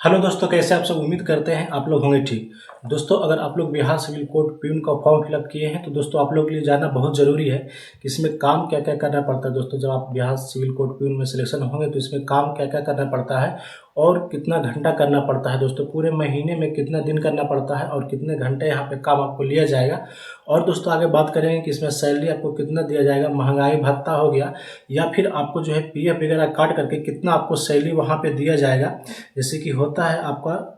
Hello दोस्तों, कैसे आप सब। उम्मीद करते हैं आप लोग होंगे ठीक। दोस्तों, अगर आप लोग बिहार सिविल कोड प्यून का फॉर्म फिलअप किए हैं तो दोस्तों आप लोग के लिए जानना बहुत ज़रूरी है कि इसमें काम क्या क्या करना पड़ता है। दोस्तों, जब आप बिहार सिविल कोड प्यून में सिलेक्शन होंगे तो इसमें काम क्या क्या करना पड़ता है और कितना घंटा करना पड़ता है। दोस्तों, पूरे महीने में कितना दिन करना पड़ता है और कितने घंटे यहाँ पे काम आपको लिया जाएगा। और दोस्तों आगे बात करेंगे कि इसमें सैलरी आपको कितना दिया जाएगा, महंगाई भत्ता हो गया या फिर आपको जो है पीएफ वगैरह काट करके कितना आपको सैलरी वहाँ पे दिया जाएगा। जैसे कि होता है आपका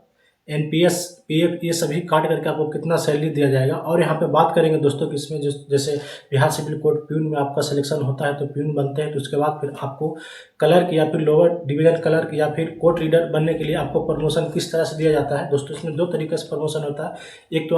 एनपीएस, पीएफ, ये सभी काट करके आपको कितना सैलरी दिया जाएगा। और यहाँ पे बात करेंगे दोस्तों कि इसमें जैसे बिहार सिविल कोड प्यून में आपका सिलेक्शन होता है तो प्यून बनते हैं, तो उसके बाद फिर आपको क्लर्क या फिर लोअर डिवीजन क्लर्क या फिर कोर्ट रीडर बनने के लिए आपको प्रमोशन किस तरह से दिया जाता है। दोस्तों, इसमें दो तरीके से प्रमोशन होता है। एक तो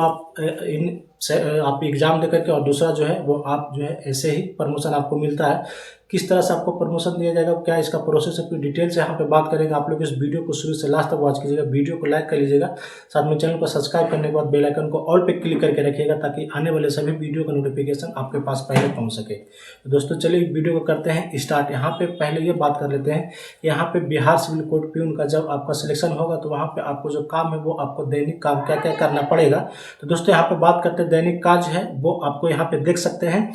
आप एग्ज़ाम दे करके, और दूसरा जो है वो आप जो है ऐसे ही प्रमोशन आपको मिलता है। किस तरह से आपको प्रमोशन दिया जाएगा, क्या इसका प्रोसेस है, पूरी डिटेल से यहाँ पे बात करेंगे। आप लोग इस वीडियो को शुरू से लास्ट तक वॉच कीजिएगा, वीडियो को लाइक कर लीजिएगा, साथ में चैनल को सब्सक्राइब करने के बाद बेल आइकन को ऑल पे क्लिक करके रखिएगा ताकि आने वाले सभी वीडियो का नोटिफिकेशन आपके पास पहले पहुँच सके। तो दोस्तों चलिए वीडियो को करते हैं स्टार्ट। यहाँ पे पहले ये बात कर लेते हैं, यहाँ पे बिहार सिविल कोड प्यून का जब आपका सिलेक्शन होगा तो वहाँ पे आपको जो काम है वो आपको दैनिक काम क्या क्या करना पड़ेगा। तो दोस्तों यहाँ पे बात करते हैं दैनिक काज है वो आपको यहाँ पे देख सकते हैं।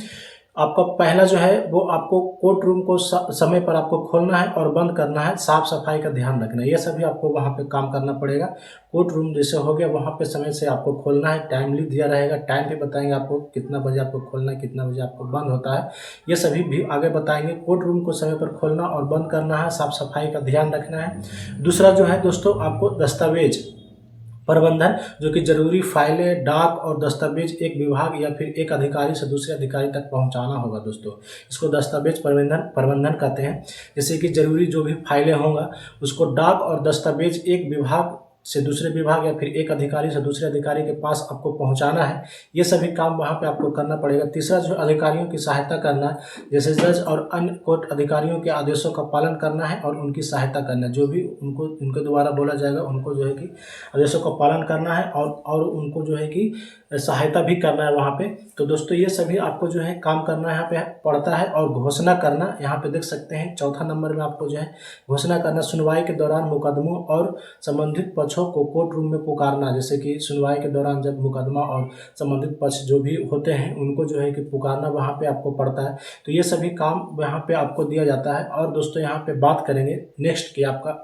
आपका पहला जो है वो आपको कोर्ट रूम को समय पर आपको खोलना है और बंद करना है, साफ सफाई का ध्यान रखना है, ये सभी आपको वहाँ पे काम करना पड़ेगा। कोर्ट रूम जैसे हो गया वहाँ पे समय से आपको खोलना है, टाइमली दिया रहेगा, टाइम पे बताएंगे आपको कितना बजे आपको खोलना है, कितना बजे आपको बंद होता है, ये सभी भी आगे बताएंगे। कोर्ट रूम को समय पर खोलना और बंद करना है, साफ सफाई का ध्यान रखना है। दूसरा जो है दोस्तों आपको दस्तावेज प्रबंधन, जो कि जरूरी फाइलें, डाक और दस्तावेज एक विभाग या फिर एक अधिकारी से दूसरे अधिकारी तक पहुंचाना होगा। दोस्तों, इसको दस्तावेज प्रबंधन कहते हैं। जैसे कि जरूरी जो भी फाइलें होंगे उसको डाक और दस्तावेज एक विभाग से दूसरे विभाग या फिर एक अधिकारी से दूसरे अधिकारी के पास आपको पहुंचाना है, ये सभी काम वहां पे आपको करना पड़ेगा। तीसरा जो अधिकारियों की सहायता करना, जैसे जज और अन्य कोर्ट अधिकारियों के आदेशों का पालन करना है और उनकी सहायता करना, जो भी उनके द्वारा बोला जाएगा उनको जो है कि आदेशों का पालन करना है और उनको जो है कि सहायता भी करना है वहाँ पे। तो दोस्तों ये सभी आपको जो है काम करना यहाँ पे पड़ता है। और घोषणा करना, यहाँ पे देख सकते हैं चौथा नंबर में आपको जो है घोषणा करना, सुनवाई के दौरान मुकदमों और संबंधित पक्षों को कोर्ट रूम में पुकारना। जैसे कि सुनवाई के दौरान जब मुकदमा और संबंधित पक्ष जो भी होते हैं उनको जो है कि पुकारना वहाँ पे आपको पड़ता है। तो ये सभी काम यहाँ पे आपको दिया जाता है। और दोस्तों यहाँ पे बात करेंगे नेक्स्ट की, आपका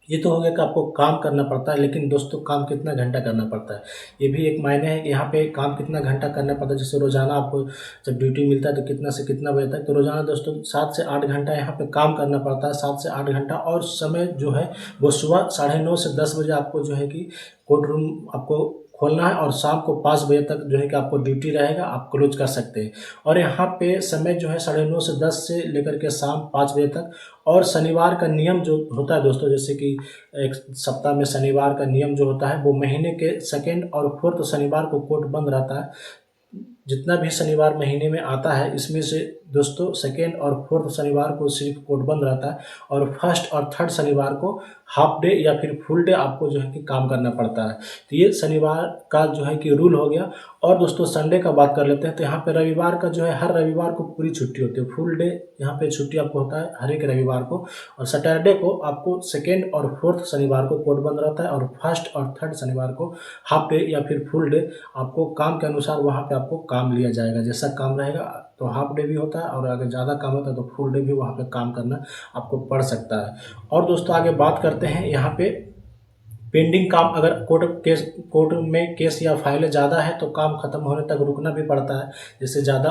ये तो हो गया कि आपको काम करना पड़ता है, लेकिन दोस्तों काम कितना घंटा करना पड़ता है ये भी एक मायने है कि यहाँ पे काम कितना घंटा करना पड़ता है। जैसे रोजाना आपको जब ड्यूटी मिलता है तो कितना से कितना बजे तक, तो रोजाना दोस्तों 7 से 8 घंटा यहाँ पे काम करना पड़ता है, 7 से 8 घंटा। और समय जो है वो सुबह 9:30 से 10 बजे आपको जो है कि कोर्ट रूम आपको खोलना है और शाम को 5 बजे तक जो है कि आपको ड्यूटी रहेगा, आप क्लोज कर सकते हैं। और यहाँ पे समय जो है 9:30 से 10 से लेकर के शाम 5 बजे तक। और शनिवार का नियम जो होता है दोस्तों, जैसे कि एक सप्ताह में शनिवार का नियम जो होता है वो महीने के सेकेंड और फोर्थ शनिवार को कोर्ट बंद रहता है। जितना भी शनिवार महीने में आता है इसमें से दोस्तों सेकेंड और फोर्थ शनिवार को सिर्फ कोर्ट बंद रहता है, और फर्स्ट और थर्ड शनिवार को हाफ डे या फिर फुल डे आपको जो है कि काम करना पड़ता है। तो ये शनिवार का जो है कि रूल हो गया। और दोस्तों संडे का बात कर लेते हैं, तो यहाँ पे रविवार का जो है हर रविवार को पूरी छुट्टी होती है, फुल डे यहाँ पे छुट्टी आपको होता है हर एक रविवार को। और सैटरडे को आपको सेकेंड और फोर्थ शनिवार को कोर्ट बंद रहता है, और फर्स्ट और थर्ड शनिवार को हाफ डे या फिर फुल डे आपको काम के अनुसार वहाँ पे आपको काम लिया जाएगा। जैसा काम रहेगा तो हाफ डे भी होता है, और अगर ज़्यादा काम होता है तो फुल डे भी वहाँ पे काम करना आपको पड़ सकता है। और दोस्तों आगे बात करते हैं, यहाँ पे पेंडिंग काम, अगर कोर्ट में केस या फाइलें ज़्यादा है तो काम खत्म होने तक रुकना भी पड़ता है। जैसे ज़्यादा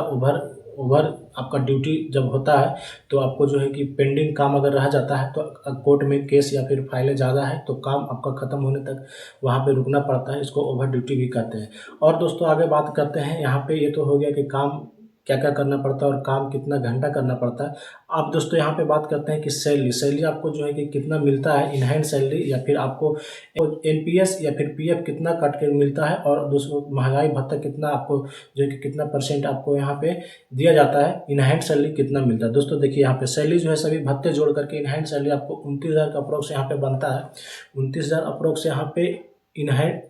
ओवर आपका ड्यूटी जब होता है तो आपको जो है कि पेंडिंग काम अगर रह जाता है तो कोर्ट में केस या फिर फाइलें ज़्यादा है तो काम आपका ख़त्म होने तक वहाँ पे रुकना पड़ता है, इसको ओवर ड्यूटी भी कहते हैं। और दोस्तों आगे बात करते हैं, यहाँ पे ये तो हो गया कि काम क्या क्या करना पड़ता है और काम कितना घंटा करना पड़ता है। अब दोस्तों यहाँ पे बात करते हैं कि सैलरी आपको जो है कि कितना मिलता है, इन हैंड सैलरी या फिर आपको एनपीएस या फिर पीएफ कितना कट के मिलता है, और दोस्तों महंगाई भत्ता कितना आपको जो है कि कितना परसेंट आपको यहाँ पे दिया जाता है, इन हैंड सैलरी कितना मिलता है। दोस्तों देखिए यहाँ पे सैलरी जो है सभी भत्ते जोड़ करके इन हैंड सैलरी आपको 29,000 का अप्रोक्स यहाँ पे बनता है। 29,000 अप्रोक्स यहाँ पे इन हैंड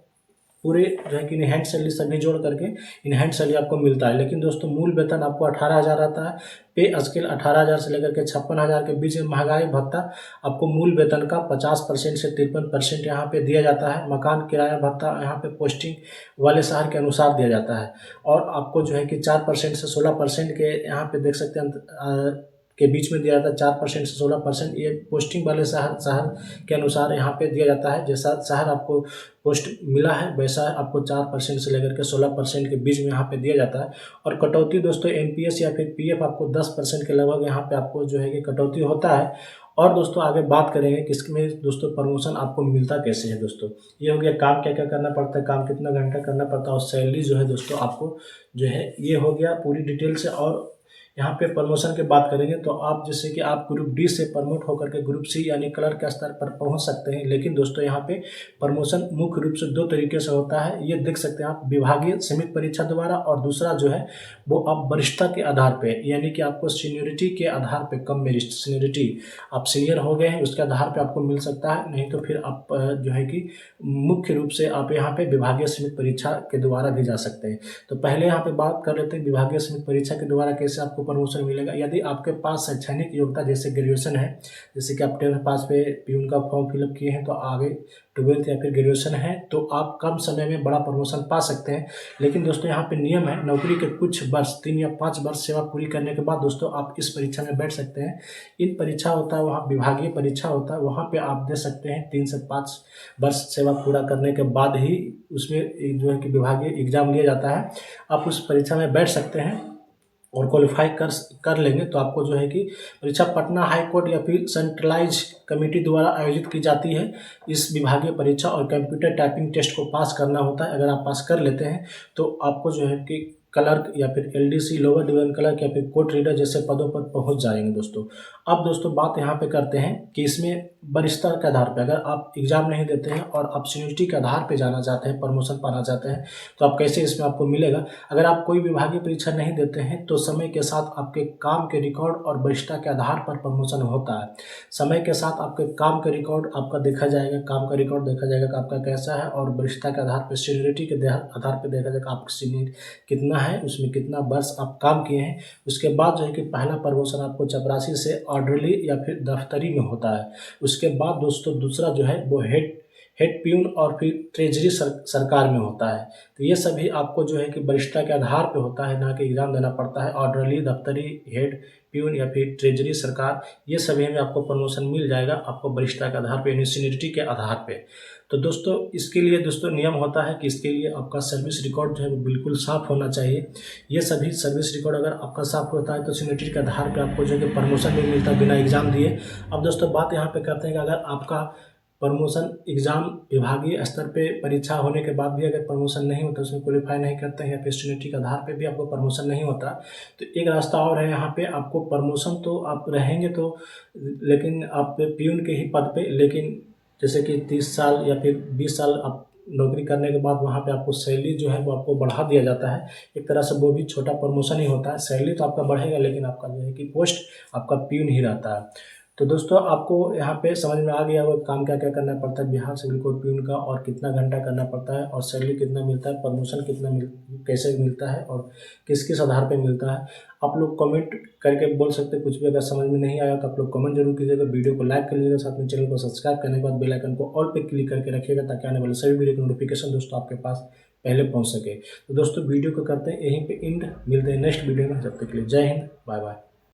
पूरे जो है कि इन हैंड सैलरी सभी जोड़ करके इन हैंड सैलरी आपको मिलता है। लेकिन दोस्तों मूल वेतन आपको 18,000 रहता है। पे स्केल 18,000 से लेकर के 56,000 के बीच में महंगाई भत्ता आपको मूल वेतन का 50% से 53% यहाँ पे दिया जाता है। मकान किराया भत्ता यहाँ पे पोस्टिंग वाले शहर के अनुसार दिया जाता है। और आपको जो है कि 4% से 16% के यहाँ पे देख सकते हैं के बीच में दिया जाता है। 4% से 16% ये पोस्टिंग वाले शहर के अनुसार यहाँ पे दिया जाता है। जैसा शहर आपको पोस्ट मिला है वैसा आपको 4% से लेकर के 16% के बीच में यहाँ पे दिया जाता है। और कटौती दोस्तों एनपीएस या फिर पीएफ आपको 10% के लगभग यहाँ पे आपको जो है कि कटौती होता है। और दोस्तों आगे बात करेंगे कि इसमें दोस्तों प्रमोशन आपको मिलता कैसे है। दोस्तों ये हो गया काम क्या क्या करना पड़ता है, काम कितना घंटा करना पड़ता है और सैलरी जो है दोस्तों आपको जो है ये हो गया पूरी डिटेल से। और यहाँ पे प्रमोशन की बात करेंगे तो आप जैसे कि आप ग्रुप डी से प्रमोट होकर के ग्रुप सी यानी क्लर्क के स्तर पर पहुँच सकते हैं। लेकिन दोस्तों यहाँ पे प्रमोशन मुख्य रूप से 2 तरीके से होता है। ये देख सकते हैं आप विभागीय सीमित परीक्षा द्वारा, और दूसरा जो है वो आप वरिष्ठता के आधार पे यानी कि आपको सीनियोरिटी के आधार पे कम मेरिट सीनियोरिटी आप सीनियर हो गए हैं उसके आधार पे आपको मिल सकता है। नहीं तो फिर आप जो है कि मुख्य रूप से आप यहाँ पे विभागीय सीमित परीक्षा के द्वारा भी जा सकते हैं। तो पहले यहाँ पे बात कर लेते हैं विभागीय सीमित परीक्षा के द्वारा कैसे आपको प्रमोशन मिलेगा। यदि आपके पास शैक्षणिक योग्यता जैसे ग्रेजुएशन है, जैसे कि आप 10th पास पे प्यून का फॉर्म फिलअप किए हैं तो आगे 12th या फिर ग्रेजुएशन है तो आप कम समय में बड़ा प्रमोशन पा सकते हैं। लेकिन दोस्तों यहाँ पे नियम है, नौकरी के कुछ वर्ष 3 या 5 वर्ष सेवा पूरी करने के बाद दोस्तों आप इस परीक्षा में बैठ सकते हैं। इन परीक्षा होता है वहाँ विभागीय परीक्षा होता है, वहाँ पे आप दे सकते हैं 3 से 5 वर्ष सेवा पूरा करने के बाद ही उसमें जो है कि विभागीय एग्जाम लिया जाता है। आप उस परीक्षा में बैठ सकते हैं और क्वालिफाई कर लेंगे तो आपको जो है कि परीक्षा पटना हाई कोर्ट या फिर सेंट्रलाइज कमेटी द्वारा आयोजित की जाती है। इस विभागीय परीक्षा और कंप्यूटर टाइपिंग टेस्ट को पास करना होता है। अगर आप पास कर लेते हैं तो आपको जो है कि क्लर्क या फिर एलडीसी लोअर डिवीजन क्लर्क या फिर कोर्ट रीडर जैसे पदों पर पहुंच जाएंगे दोस्तों। अब दोस्तों बात यहाँ पे करते हैं कि इसमें वरिष्ठता के आधार पे अगर आप एग्जाम नहीं देते हैं और आप सीनियरिटी के आधार पे जाना चाहते हैं, प्रमोशन पाना चाहते हैं तो आप कैसे इसमें आपको मिलेगा। अगर आप कोई विभागीय परीक्षा नहीं देते हैं तो समय के साथ आपके काम के रिकॉर्ड और वरिष्ठता के आधार पर प्रमोशन होता है। समय के साथ आपके काम का रिकॉर्ड आपका देखा जाएगा, काम का रिकॉर्ड देखा जाएगा कि आपका कैसा है, और वरिष्ठता के आधार पर सीनियरिटी के आधार पर देखा जाएगा आपका सीनियर कितना है, उसमें कितना वर्ष आप काम किए हैं। उसके बाद जो है कि पहला प्रमोशन आपको चपरासी से ऑर्डरली या फिर दफ्तरी में होता है। उसके बाद दोस्तों दूसरा जो है वो हेड प्यून और फिर ट्रेजरी सरकार में होता है। तो ये सभी आपको जो है कि वरिष्ठता के आधार पे होता है, ना कि एग्जाम देना पड़ता है। ऑर्डरली, दफ्तरी, हेड प्यून या फिर ट्रेजरी सरकार, ये सभी में आपको प्रमोशन मिल जाएगा आपको वरिष्ठता के आधार पे यानी सीनियरिटी के आधार पे। तो दोस्तों इसके लिए दोस्तों नियम होता है कि इसके लिए आपका सर्विस रिकॉर्ड जो है वो बिल्कुल साफ़ होना चाहिए। ये सभी सर्विस रिकॉर्ड अगर आपका साफ़ होता है तो सीनियरिटी के आधार पे आपको जो है कि प्रमोशन भी मिलता है बिना एग्ज़ाम दिए। अब दोस्तों बात यहाँ पे करते हैं कि अगर आपका प्रमोशन एग्ज़ाम विभागीय स्तर पे परीक्षा होने के बाद भी अगर प्रमोशन नहीं होता, उसमें क्वालिफाई नहीं करते हैं या फिर सीनियरिटी के आधार पे भी आपको प्रमोशन नहीं होता, तो एक रास्ता और है यहाँ पे आपको प्रमोशन तो आप रहेंगे तो लेकिन आप प्यून के ही पद पे, लेकिन जैसे कि 30 साल या फिर 20 साल आप नौकरी करने के बाद वहाँ पे आपको सैलरी जो है वो आपको बढ़ा दिया जाता है। एक तरह से वो भी छोटा प्रमोशन ही होता है। सैलरी तो आपका बढ़ेगा लेकिन आपका जो है कि पोस्ट आपका प्यून ही रहता है। तो दोस्तों आपको यहाँ पे समझ में आ गया होगा काम क्या क्या करना पड़ता है बिहार सिविल कोड प्यून का, और कितना घंटा करना पड़ता है, और सैलरी कितना मिलता है, प्रमोशन कितना कैसे मिलता है और किस किस आधार पे मिलता है। आप लोग कमेंट करके बोल सकते हैं कुछ भी, अगर समझ में नहीं आया तो आप लोग कमेंट जरूर कीजिएगा, वीडियो को लाइक कर लीजिएगा, साथ में चैनल को सब्सक्राइब करने के बाद बेल आइकन को ऑल पे क्लिक करके रखिएगा ताकि आने वाले सभी वीडियो की नोटिफिकेशन दोस्तों आपके पास पहले पहुँच सके। तो दोस्तों वीडियो को करते हैं यहीं पर एंड, मिलते हैं नेक्स्ट वीडियो में, जब तक के लिए जय हिंद, बाय बाय।